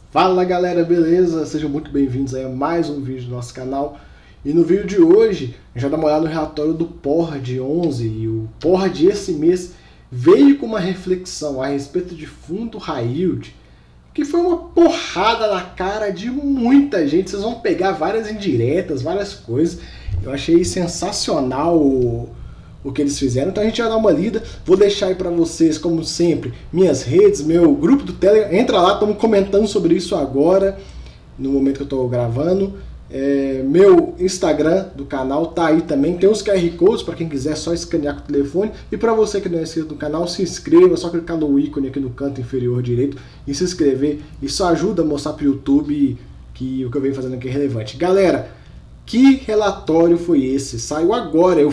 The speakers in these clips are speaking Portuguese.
Fala galera, beleza? Sejam muito bem-vindos a mais um vídeo do nosso canal. E no vídeo de hoje, a gente vai dar uma olhada no relatório do PORD 11. E o PORD esse mês veio com uma reflexão a respeito de fundo high yield, que foi uma porrada na cara de muita gente. Vocês vão pegar várias indiretas, várias coisas. Eu achei sensacional o que eles fizeram, então a gente vai dar uma lida. Vou deixar aí para vocês, como sempre, minhas redes, meu grupo do Telegram. Entra lá, estamos comentando sobre isso agora, no momento que eu estou gravando. Meu Instagram do canal tá aí também, tem os QR Codes para quem quiser só escanear com o telefone. E para você que não é inscrito no canal, se inscreva, é só clicar no ícone aqui no canto inferior direito e se inscrever. Isso ajuda a mostrar para o YouTube que o que eu venho fazendo aqui é relevante. Galera, que relatório foi esse? Saiu agora. Eu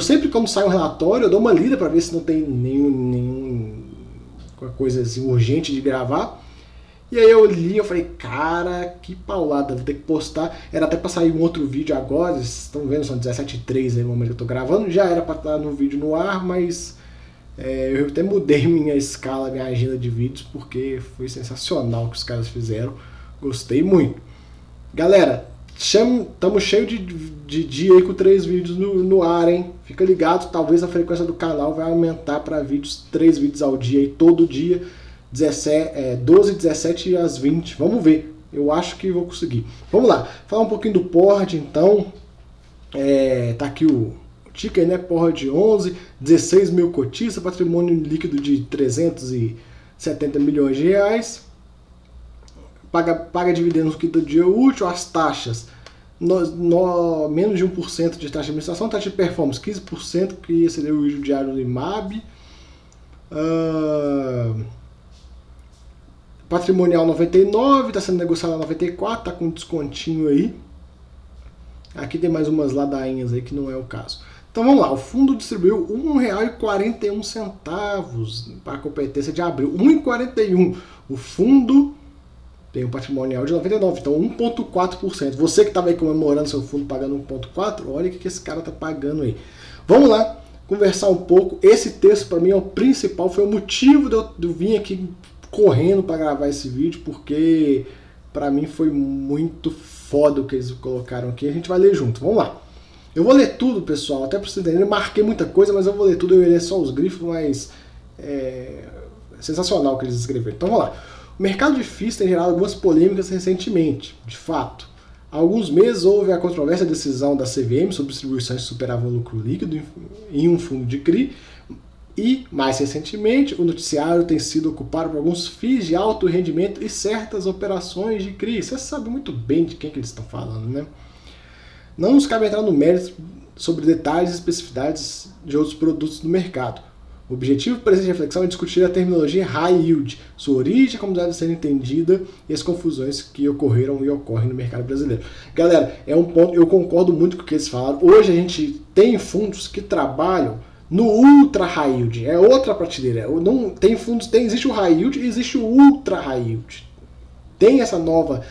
sempre, quando sai um relatório, eu dou uma lida para ver se não tem nenhuma coisa assim, urgente de gravar. E aí eu li, eu falei, cara, que paulada, vou ter que postar. Era até para sair um outro vídeo agora, vocês estão vendo, são 17h03 aí no momento que eu tô gravando. Já era para estar no vídeo no ar, mas eu até mudei minha escala, minha agenda de vídeos, porque foi sensacional o que os caras fizeram. Gostei muito. Galera, estamos cheios de dia aí com 3 vídeos no ar, hein? Fica ligado, talvez a frequência do canal vai aumentar para 3 vídeos ao dia aí, todo dia, 12, 17 e às 20. Vamos ver, eu acho que vou conseguir. Vamos lá, falar um pouquinho do PORD então. Tá aqui o ticker, né? PORD 11, 16 mil cotistas, patrimônio líquido de 370 milhões de reais. Paga dividendos no quinto dia útil, as taxas, menos de 1% de taxa de administração, taxa de performance 15%, que seria o juros diário do IMAB, patrimonial 99, está sendo negociado a 94, está com descontinho aí. Aqui tem mais umas ladainhas aí que não é o caso. Então vamos lá, o fundo distribuiu R$ 1,41 para a competência de abril, 1,41. O fundo tem um patrimonial de 99, então 1,4%. Você que estava aí comemorando seu fundo pagando 1,4%, olha o que esse cara está pagando aí. Vamos lá, conversar um pouco. Esse texto para mim é o principal, foi o motivo de eu vir aqui correndo para gravar esse vídeo, porque para mim foi muito foda o que eles colocaram aqui. A gente vai ler junto, vamos lá. Eu vou ler tudo, pessoal, até para vocês entenderem. Eu marquei muita coisa, mas eu vou ler tudo. Eu ia ler só os grifos, mas sensacional o que eles escreveram. Então vamos lá. O mercado de FIIs tem gerado algumas polêmicas recentemente, de fato. Há alguns meses houve a controversa da decisão da CVM sobre distribuições que superavam o lucro líquido em um fundo de CRI, e, mais recentemente, o noticiário tem sido ocupado por alguns FIIs de alto rendimento e certas operações de CRI. Você sabe muito bem de quem que eles estão falando, né? Não nos cabe entrar no mérito sobre detalhes e especificidades de outros produtos do mercado. O objetivo presente de reflexão é discutir a terminologia high yield, sua origem, como deve ser entendida e as confusões que ocorreram e ocorrem no mercado brasileiro. Galera, é um ponto, eu concordo muito com o que eles falaram. Hoje a gente tem fundos que trabalham no ultra high yield, é outra prateleira. Não, tem fundos, existe o high yield e existe o ultra high yield. Tem essa nova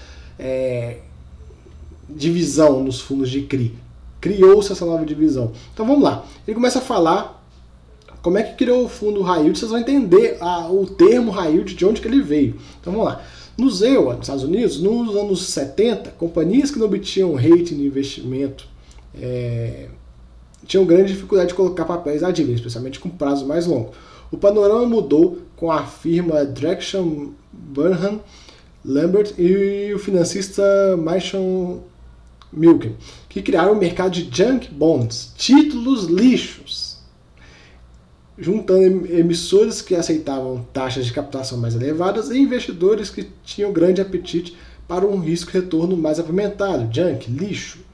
divisão nos fundos de CRI. Criou-se essa nova divisão. Então vamos lá. Ele começa a falar como é que criou o fundo high yield. Vocês vão entender o termo high yield, de onde que ele veio. Então vamos lá. Nos Estados Unidos, nos anos 70, companhias que não obtinham rating de investimento tinham grande dificuldade de colocar papéis à dívida, especialmente com prazo mais longo. O panorama mudou com a firma Drexel Burnham Lambert e o financista Michael Milken, que criaram o mercado de junk bonds, títulos lixos, juntando emissores que aceitavam taxas de captação mais elevadas e investidores que tinham grande apetite para um risco-retorno mais apimentado. Junk, lixo,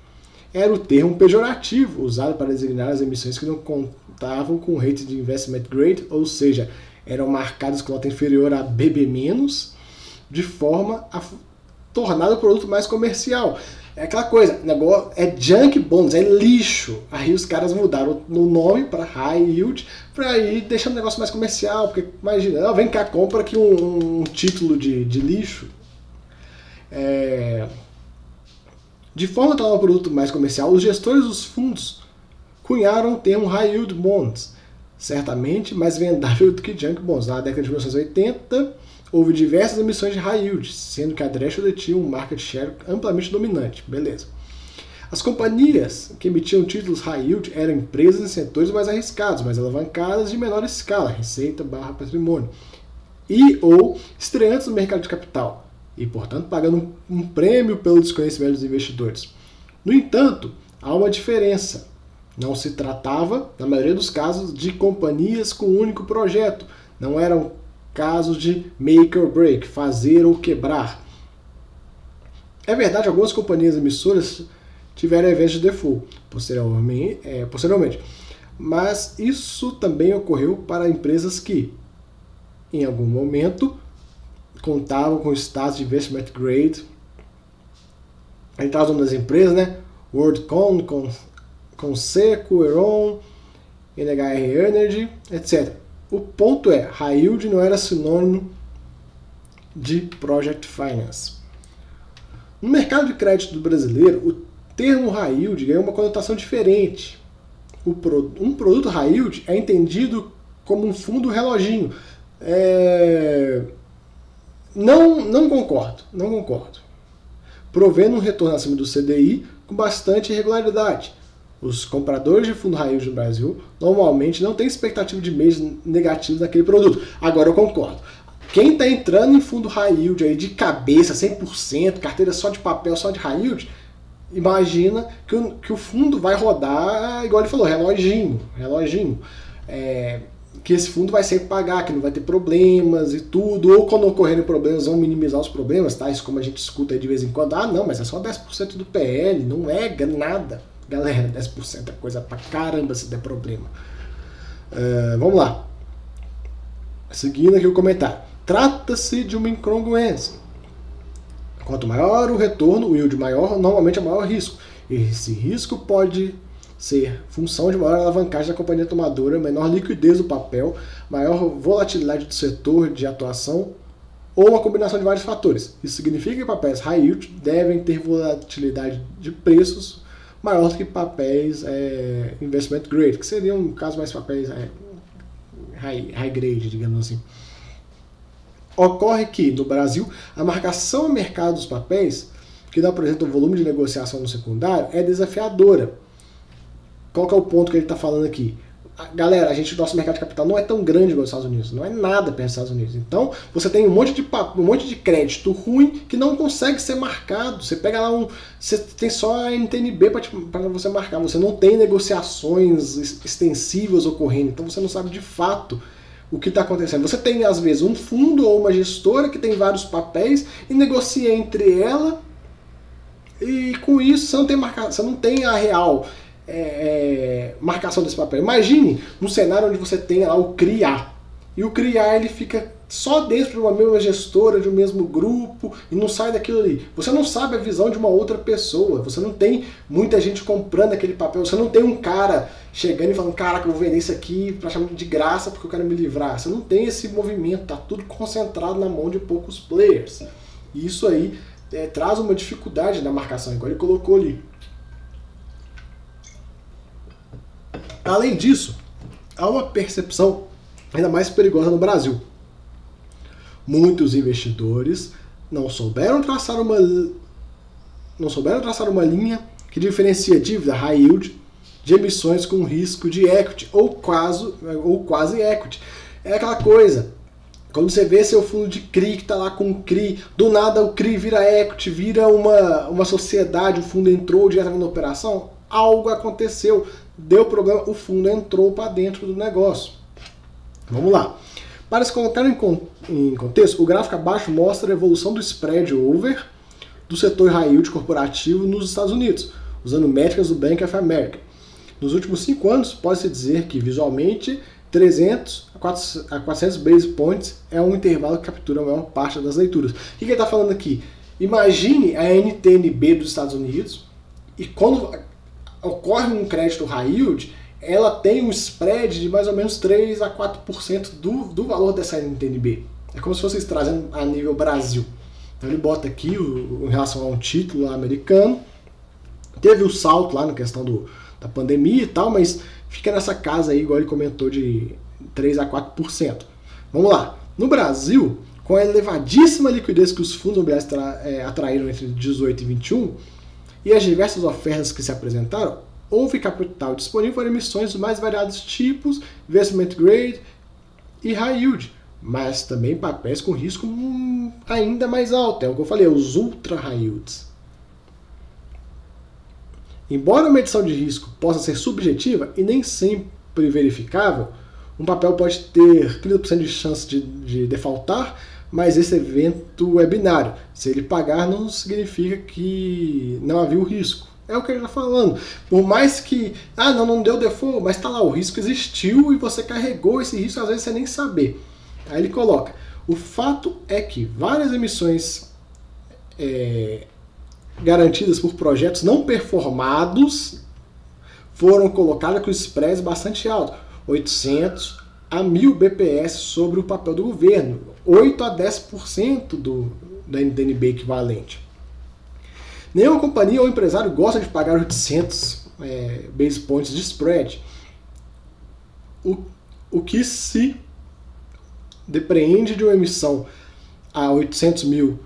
era o termo pejorativo usado para designar as emissões que não contavam com rating de investment grade, ou seja, eram marcadas com nota inferior a BB-, de forma a tornar o produto mais comercial. É aquela coisa, negócio é junk bonds, é lixo. Aí os caras mudaram o nome para high yield, para ir deixando o negócio mais comercial, porque imagina, vem cá, compra aqui um título de lixo. De forma a tornar o produto mais comercial, os gestores dos fundos cunharam o termo high yield bonds, certamente mais vendável do que junk bonds. Na década de 1980, houve diversas emissões de high yield, sendo que a Drexel detinha um market share amplamente dominante. Beleza. As companhias que emitiam títulos high yield eram empresas em setores mais arriscados, mais alavancadas de menor escala, receita / patrimônio, e ou estreantes no mercado de capital, e portanto pagando um prêmio pelo desconhecimento dos investidores. No entanto, há uma diferença. Não se tratava, na maioria dos casos, de companhias com um único projeto. Não eram casos de make or break, fazer ou quebrar. É verdade, algumas companhias emissoras tiveram eventos de default posteriormente, mas isso também ocorreu para empresas que, em algum momento, contavam com status de investment grade. Aí traz o nome das empresas, né? WorldCom, Conseco, Eron, NHR Energy, etc. O ponto é, high yield não era sinônimo de project finance. No mercado de crédito brasileiro, o termo high yield ganhou uma conotação diferente. Um produto high yield é entendido como um fundo reloginho. Não concordo. Provendo um retorno acima do CDI com bastante regularidade. Os compradores de fundo high yield no Brasil normalmente não têm expectativa de mês negativos naquele produto. Agora eu concordo. Quem está entrando em fundo high yield aí de cabeça, 100%, carteira só de papel, só de high yield, imagina que o fundo vai rodar, igual ele falou, reloginho. Que esse fundo vai sempre pagar, que não vai ter problemas e tudo, ou quando ocorrerem problemas vão minimizar os problemas, tais como a gente escuta aí de vez em quando, não, mas é só 10% do PL, não é nada. Galera, 10% é coisa pra caramba se der problema. Vamos lá. Seguindo aqui o comentário. Trata-se de uma incongruência. Quanto maior o retorno, o yield maior, normalmente é maior risco. Esse risco pode ser função de maior alavancagem da companhia tomadora, menor liquidez do papel, maior volatilidade do setor de atuação ou uma combinação de vários fatores. Isso significa que papéis high yield devem ter volatilidade de preços maior do que papéis investment grade, que seriam, no caso, mais papéis high grade, digamos assim. Ocorre que, no Brasil, a marcação ao mercado dos papéis, que não apresenta um volume de negociação no secundário, é desafiadora. Qual que é o ponto que ele está falando aqui? Galera, nosso mercado de capital não é tão grande igual os Estados Unidos, não é nada perto dos Estados Unidos. Então, você tem um monte de crédito ruim que não consegue ser marcado. Você pega lá você tem só a NTNB para você marcar. Você não tem negociações extensivas ocorrendo, então você não sabe de fato o que está acontecendo. Você tem, às vezes, um fundo ou uma gestora que tem vários papéis e negocia entre ela, e com isso você não tem a real marcação desse papel. Imagine um cenário onde você tem lá o CRIA, e o CRIA ele fica só dentro de uma mesma gestora, de um mesmo grupo, e não sai daquilo ali. Você não sabe a visão de uma outra pessoa, você não tem muita gente comprando aquele papel, você não tem um cara chegando e falando, caraca, eu vou vender isso aqui praticamente de graça porque eu quero me livrar. Você não tem esse movimento, tá tudo concentrado na mão de poucos players. E isso aí traz uma dificuldade na marcação, igual ele colocou ali. Além disso, há uma percepção ainda mais perigosa no Brasil. Muitos investidores não souberam traçar uma linha que diferencia dívida high yield de emissões com risco de equity ou quase equity. É aquela coisa, quando você vê seu fundo de CRI que está lá com o CRI, do nada o CRI vira equity, vira uma sociedade, o fundo entrou diretamente na operação, algo aconteceu, deu problema, o fundo entrou para dentro do negócio. Vamos lá. Para se colocar em contexto, o gráfico abaixo mostra a evolução do spread over do setor high yield corporativo nos Estados Unidos, usando métricas do Bank of America. Nos últimos 5 anos, pode-se dizer que, visualmente, 300 a 400 base points é um intervalo que captura a maior parte das leituras. O que ele está falando aqui? Imagine a NTNB dos Estados Unidos, e quando ocorre um crédito high yield, ela tem um spread de mais ou menos 3 a 4% do valor dessa NTNB. É como se fosse trazendo a nível Brasil. Então ele bota aqui em relação a um título americano. Teve o salto lá na questão da pandemia e tal, mas fica nessa casa aí, igual ele comentou, de 3 a 4%. Vamos lá. No Brasil, com a elevadíssima liquidez que os fundos imobiliários atraíram entre 18 e 21 e as diversas ofertas que se apresentaram, houve capital disponível para emissões dos mais variados tipos, investment grade e high yield, mas também papéis com risco ainda mais alto, é o que eu falei, os ultra high yields. Embora a medição de risco possa ser subjetiva e nem sempre verificável, um papel pode ter 30% de chance de defaultar, mas esse evento é binário. Se ele pagar, não significa que não havia o risco. É o que ele está falando. Por mais que, não deu default, mas está lá, o risco existiu e você carregou esse risco, às vezes você nem saber. Aí ele coloca, o fato é que várias emissões garantidas por projetos não performados foram colocadas com spreads bastante altos, 800 a 1000 BPS sobre o papel do governo, 8 a 10% da NTNB equivalente. Nenhuma companhia ou empresário gosta de pagar 800 base points de spread, o que se depreende de uma emissão a 800 mil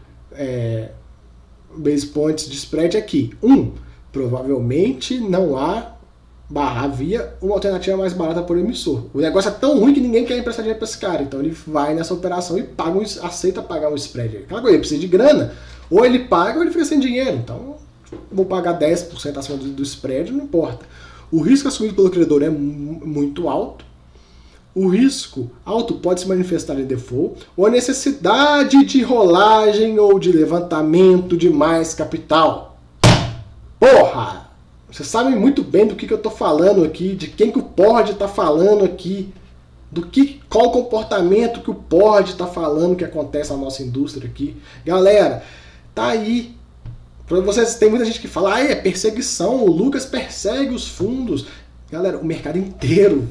base points de spread é que, provavelmente não havia uma alternativa mais barata por emissor. O negócio é tão ruim que ninguém quer emprestar dinheiro para esse cara, então ele vai nessa operação e aceita pagar um spread. Aquela coisa, ele precisa de grana, ou ele paga ou ele fica sem dinheiro, então vou pagar 10% acima do spread, não importa. O risco assumido pelo credor é muito alto, o risco alto pode se manifestar em default, ou a necessidade de rolagem ou de levantamento de mais capital. Porra! Vocês sabem muito bem do que eu estou falando aqui, de quem que o Pord está falando aqui, qual o comportamento que o Pord está falando que acontece na nossa indústria aqui. Galera, tá aí. Para vocês, tem muita gente que fala, é perseguição, o Lucas persegue os fundos. Galera, o mercado inteiro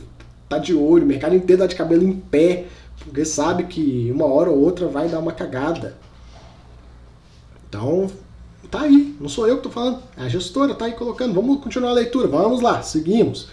tá de olho, o mercado inteiro tá de cabelo em pé, porque sabe que uma hora ou outra vai dar uma cagada. Então, tá aí, não sou eu que tô falando, é a gestora, tá aí colocando. Vamos continuar a leitura, vamos lá, seguimos.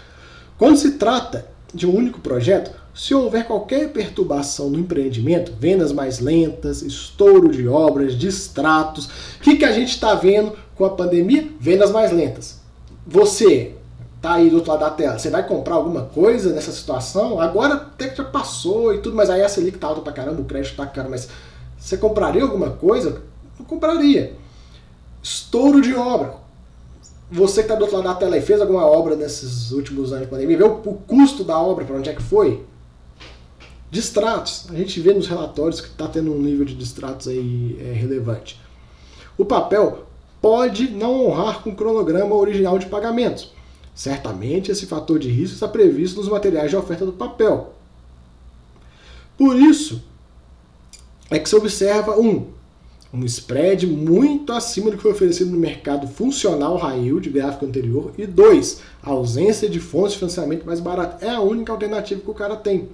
Quando se trata de um único projeto, se houver qualquer perturbação no empreendimento, vendas mais lentas, estouro de obras, distratos, o que a gente está vendo com a pandemia? Vendas mais lentas. Você tá aí do outro lado da tela, você vai comprar alguma coisa nessa situação? Agora até que já passou e tudo, mas aí a Selic tá alta pra caramba, o crédito tá caro, mas você compraria alguma coisa? Não compraria. Estouro de obra. Você que está do outro lado da tela e fez alguma obra nesses últimos anos de pandemia, vê o custo da obra, para onde é que foi? Distratos. A gente vê nos relatórios que está tendo um nível de distratos aí relevante. O papel pode não honrar com o cronograma original de pagamentos. Certamente esse fator de risco está previsto nos materiais de oferta do papel. Por isso é que se observa um spread muito acima do que foi oferecido no mercado funcional high yield, gráfico anterior, e 2, a ausência de fontes de financiamento mais baratas. É a única alternativa que o cara tem.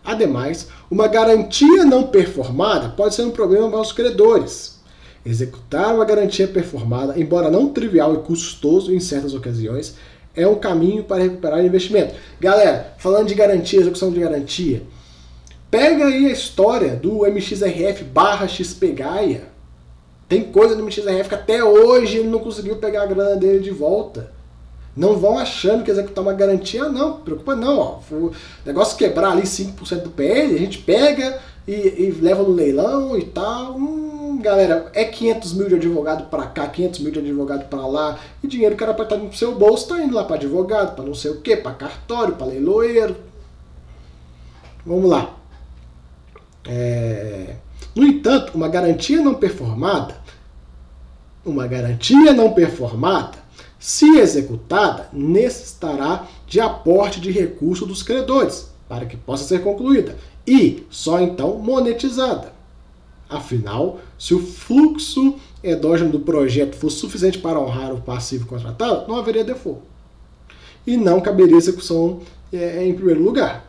Ademais, uma garantia não performada pode ser um problema para os credores. Executar uma garantia performada, embora não trivial e custoso em certas ocasiões, é um caminho para recuperar o investimento. Galera, falando de garantia, execução de garantia, pega aí a história do MXRF/XP Gaia. Tem coisa do MXRF que até hoje ele não conseguiu pegar a grana dele de volta. Não vão achando que executar uma garantia, não, preocupa não. Ó. O negócio quebrar ali 5% do PL, a gente pega e leva no leilão e tal. Galera, é 500 mil de advogado para cá, 500 mil de advogado para lá, e dinheiro que era para estar no seu bolso está indo lá para advogado, para não sei o que, para cartório, para leiloeiro. Vamos lá. No entanto, uma garantia não performada, se executada, necessitará de aporte de recurso dos credores para que possa ser concluída e só então monetizada. Afinal, se o fluxo endógeno do projeto for suficiente para honrar o passivo contratado, não haveria default. E não caberia execução em primeiro lugar.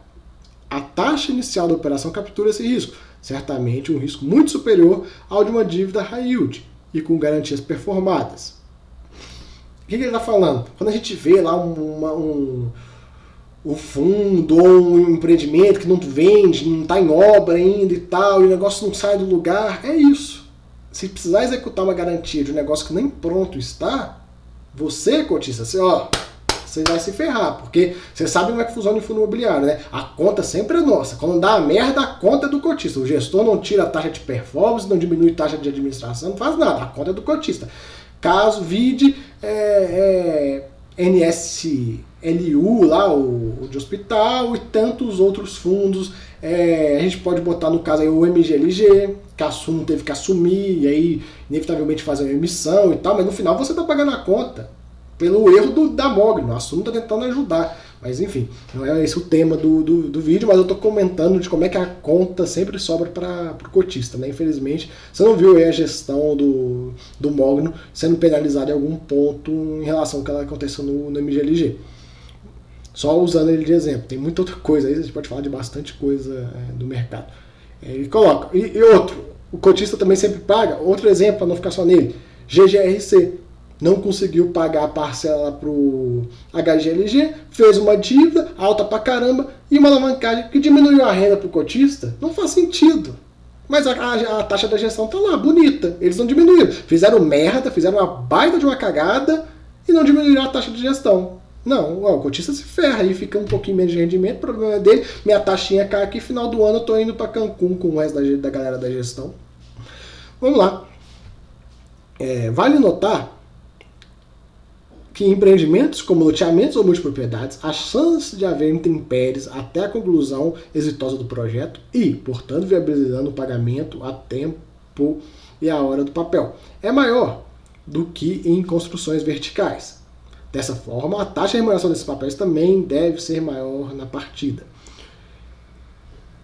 A taxa inicial da operação captura esse risco, certamente um risco muito superior ao de uma dívida high yield e com garantias performadas. O que ele está falando? Quando a gente vê lá um o fundo ou um empreendimento que não vende, não está em obra ainda e tal, e o negócio não sai do lugar, é isso. Se precisar executar uma garantia de um negócio que nem pronto está, você, cotista, você vai se ferrar, porque você sabe como é que funciona o fundo imobiliário, né? A conta sempre é nossa. Quando dá a merda, a conta é do cotista. O gestor não tira a taxa de performance, não diminui a taxa de administração, não faz nada. A conta é do cotista. Caso vide NSLU, lá, o de hospital, e tantos outros fundos. A gente pode botar no caso aí o MGLG, que a Suno teve que assumir, e aí inevitavelmente fazer uma emissão e tal, mas no final você está pagando a conta pelo erro da Mogno. A Suno está tentando ajudar. Mas enfim, não é esse o tema do vídeo, mas eu estou comentando de como é que a conta sempre sobra para o cotista, né? Infelizmente, você não viu aí a gestão do Mogno sendo penalizada em algum ponto em relação ao que aconteceu no MGLG. Só usando ele de exemplo. Tem muita outra coisa aí, a gente pode falar de bastante coisa do mercado. Ele coloca. E outro, o cotista também sempre paga. Outro exemplo, para não ficar só nele, GGRC. Não conseguiu pagar a parcela para o HGLG, fez uma dívida alta pra caramba e uma alavancagem que diminuiu a renda para o cotista. Não faz sentido. Mas a taxa da gestão tá lá, bonita. Eles não diminuíram. Fizeram merda, fizeram uma baita de uma cagada e não diminuíram a taxa de gestão. Não, o cotista se ferra e fica um pouquinho menos de rendimento, o problema é dele. Minha taxinha cai aqui, final do ano eu tô indo para Cancún com o resto da galera da gestão. Vamos lá. Vale notar que em empreendimentos como loteamentos ou multipropriedades, a chance de haver intempéries até a conclusão exitosa do projeto e, portanto, viabilizando o pagamento a tempo e a hora do papel, é maior do que em construções verticais. Dessa forma, a taxa de remuneração desses papéis também deve ser maior na partida.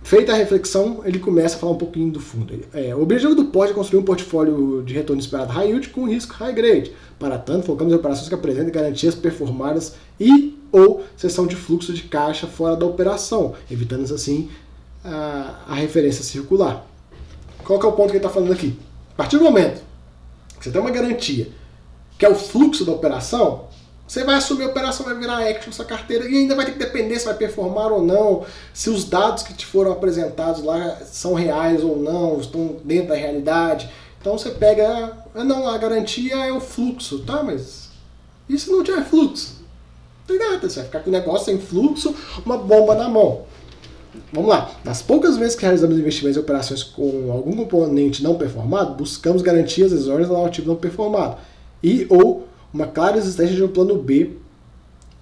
Feita a reflexão, ele começa a falar um pouquinho do fundo. O objetivo do POD é construir um portfólio de retorno esperado high yield com risco high grade. Para tanto, focamos em operações que apresentem garantias performadas e ou cessão de fluxo de caixa fora da operação, evitando assim a referência circular. Qual que é o ponto que ele está falando aqui? A partir do momento que você tem uma garantia, que é o fluxo da operação, você vai assumir a operação, vai virar action na sua carteira e ainda vai ter que depender se vai performar ou não, se os dados que te foram apresentados lá são reais ou não, estão dentro da realidade. Então você pega, não, a garantia é o fluxo, tá? Mas e se não tiver fluxo? Não tem nada, você vai ficar com o negócio sem fluxo, uma bomba na mão. Vamos lá, nas poucas vezes que realizamos investimentos em operações com algum componente não performado, buscamos garantias exógenas ao ativo não performado e ou uma clara existência de um plano B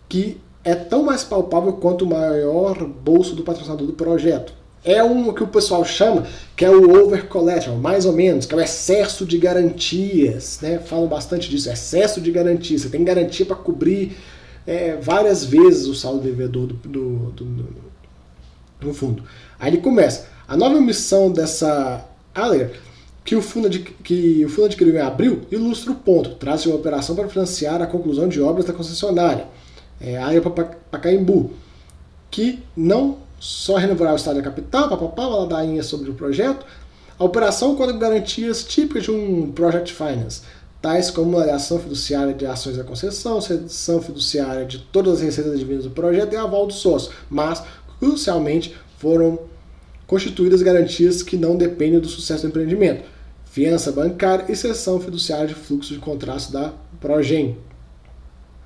que é tão mais palpável quanto o maior bolso do patrocinador do projeto. É o que o pessoal chama, que é o over collateral, mais ou menos, que é o excesso de garantias, né? Falam bastante disso, excesso de garantias. Você tem garantia para cobrir várias vezes o saldo devedor do fundo. Aí ele começa. A nova emissão dessa que o fundo adquiriu em abril ilustra o ponto. Traz-se uma operação para financiar a conclusão de obras da concessionária, a área Pacaembu, que não só renovará o estado da capital, uma ladainha sobre o projeto. A operação conta com garantias típicas de um project finance, tais como a ação fiduciária de ações da concessão, cessão fiduciária de todas as receitas advindas do projeto e aval do sócio, mas, crucialmente, foram constituídas garantias que não dependem do sucesso do empreendimento, fiança bancária e cessão fiduciária de fluxo de contratos da Progem.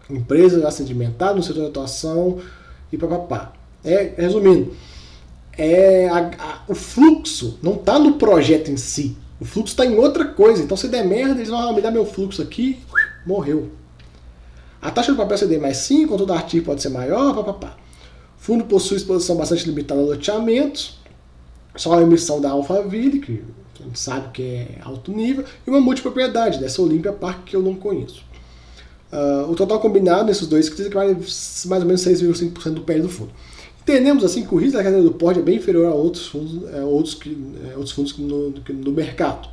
Empresas assedimentada no setor de atuação e papapá. Resumindo, o fluxo não está no projeto em si, o fluxo está em outra coisa. Então se der merda, eles vão me dar meu fluxo aqui, morreu. A taxa do papel CD mais 5, contudo o artigo pode ser maior, papapá. O fundo possui exposição bastante limitada a loteamentos, só a emissão da Alphaville, que a gente sabe que é alto nível, e uma multipropriedade dessa Olympia Park que eu não conheço. O total combinado nesses dois que vale mais ou menos 6,5% do PL do fundo. Entendemos assim que o risco da carteira do POD é bem inferior a outros fundos, outros fundos no mercado.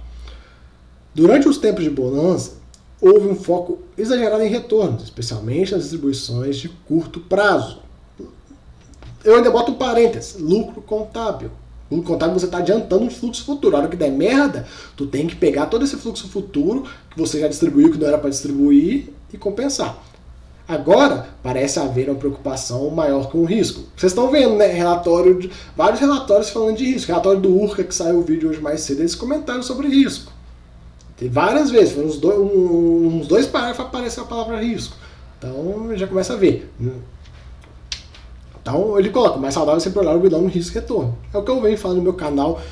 Durante os tempos de bonança, houve um foco exagerado em retornos, especialmente nas distribuições de curto prazo. Eu ainda boto um parênteses, lucro contábil. Lucro contábil você está adiantando um fluxo futuro. A hora que der merda, tu tem que pegar todo esse fluxo futuro que você já distribuiu, que não era para distribuir, e compensar. Agora, parece haver uma preocupação maior com o risco. Vocês estão vendo, né? Vários relatórios falando de risco. Relatório do Urca, que saiu o vídeo hoje mais cedo, eles comentaram sobre risco. Tem várias vezes, foram uns dois parágrafos apareceu a palavra risco. Então, já começa a ver. Então, ele coloca, mais saudável sempre olhar o bilhão no risco e retorno. É o que eu venho falando no meu canal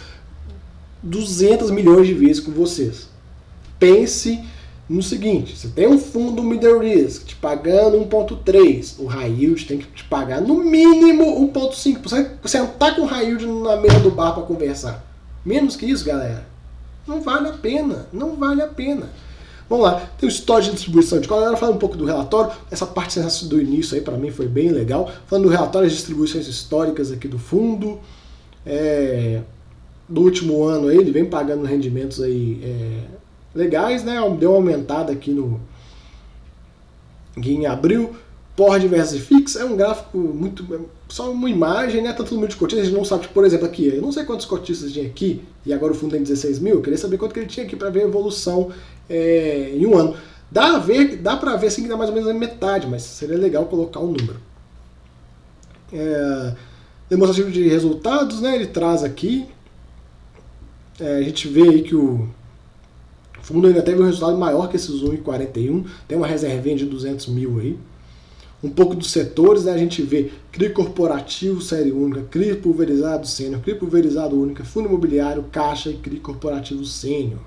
200 milhões de vezes com vocês. Pense no seguinte, você tem um fundo middle risk te pagando 1.3, o high yield tem que te pagar no mínimo 1.5. Você sentar com o high yield na mesa do bar para conversar. Menos que isso, galera, não vale a pena, não vale a pena. Vamos lá, tem o histórico de distribuição de cola. Agora falando um pouco do relatório, essa parte do início aí para mim foi bem legal. Falando do relatório, as distribuições históricas aqui do fundo, do último ano aí, ele vem pagando rendimentos aí legais, né? Deu uma aumentada aqui em abril. Pord versus FIX é um gráfico muito, só uma imagem, né? Tanto número de cotistas, a gente não sabe, por exemplo, aqui, eu não sei quantos cotistas tinha aqui, e agora o fundo tem 16 mil, eu queria saber quanto que ele tinha aqui para ver a evolução em um ano. Dá para ver assim que dá mais ou menos a metade, mas seria legal colocar um número. Demonstrativo de resultados, né? Ele traz aqui, a gente vê aí que o fundo ainda teve um resultado maior que esses 1,41, tem uma reservinha de 200 mil aí. Um pouco dos setores, né, a gente vê CRI corporativo, série única, CRI pulverizado sênior, CRI pulverizado única, fundo imobiliário, caixa e CRI corporativo sênior.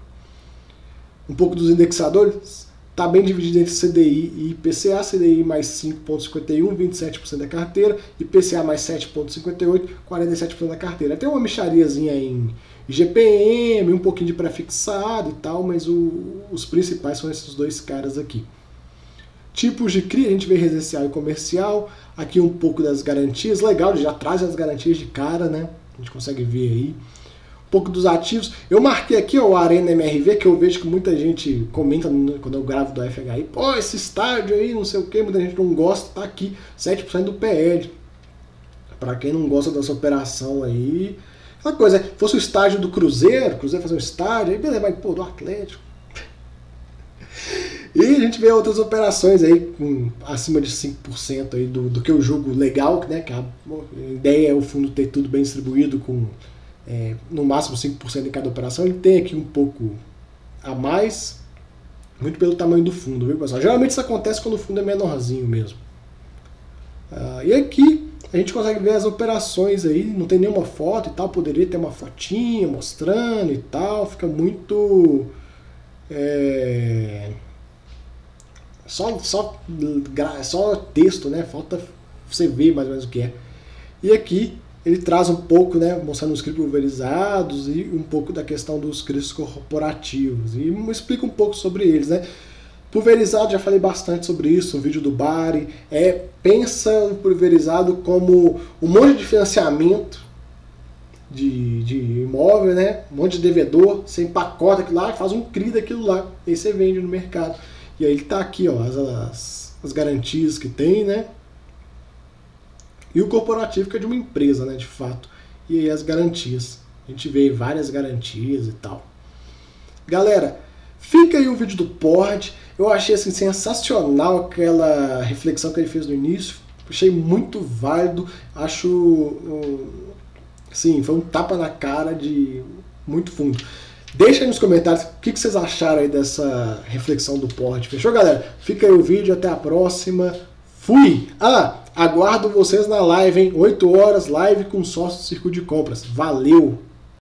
Um pouco dos indexadores, está bem dividido entre CDI e IPCA, CDI mais 5,51, 27% da carteira, IPCA mais 7,58, 47% da carteira. Tem uma mixariazinha em IGPM, um pouquinho de prefixado e tal, mas os principais são esses dois caras aqui. Tipos de CRI, a gente vê residencial e comercial, aqui um pouco das garantias, legal, já traz as garantias de cara, né? A gente consegue ver aí. Um pouco dos ativos, eu marquei aqui ó, o Arena MRV, que eu vejo que muita gente comenta quando eu gravo do FHI, pô, esse estádio aí, não sei o que, muita gente não gosta, tá aqui, 7% do PL. Para quem não gosta dessa operação aí, aquela coisa, se fosse o estádio do Cruzeiro fazer um estádio, aí beleza, mas pô, do Atlético. E a gente vê outras operações aí com acima de 5% aí do que eu julgo legal, né? Que a ideia é o fundo ter tudo bem distribuído com no máximo 5% em cada operação. Ele tem aqui um pouco a mais, muito pelo tamanho do fundo, viu, pessoal? Geralmente isso acontece quando o fundo é menorzinho mesmo. E aqui a gente consegue ver as operações aí, não tem nenhuma foto e tal, poderia ter uma fotinha mostrando e tal, fica muito... Só texto, né? Falta você ver mais ou menos o que é. E aqui ele traz um pouco, né? Mostrando os CRIs pulverizados e um pouco da questão dos CRIs corporativos. E explica um pouco sobre eles, né? Pulverizado, já falei bastante sobre isso no vídeo do Bari. Pensa o pulverizado como um monte de financiamento de imóvel, né? Um monte de devedor, você empacota aquilo lá e faz um CRI daquilo lá. E aí você vende no mercado. E aí ele tá aqui, ó, as garantias que tem, né? E o corporativo que é de uma empresa, né, de fato. E aí as garantias. A gente vê várias garantias e tal. Galera, fica aí o vídeo do Pord. Eu achei assim sensacional aquela reflexão que ele fez no início. Achei muito válido. Acho, sim, foi um tapa na cara de muito fundo. Deixa aí nos comentários o que vocês acharam aí dessa reflexão do Pord. Fechou, galera? Fica aí o vídeo, até a próxima. Fui! Aguardo vocês na live, hein? 8 horas, live com sócio do Circuito de Compras. Valeu!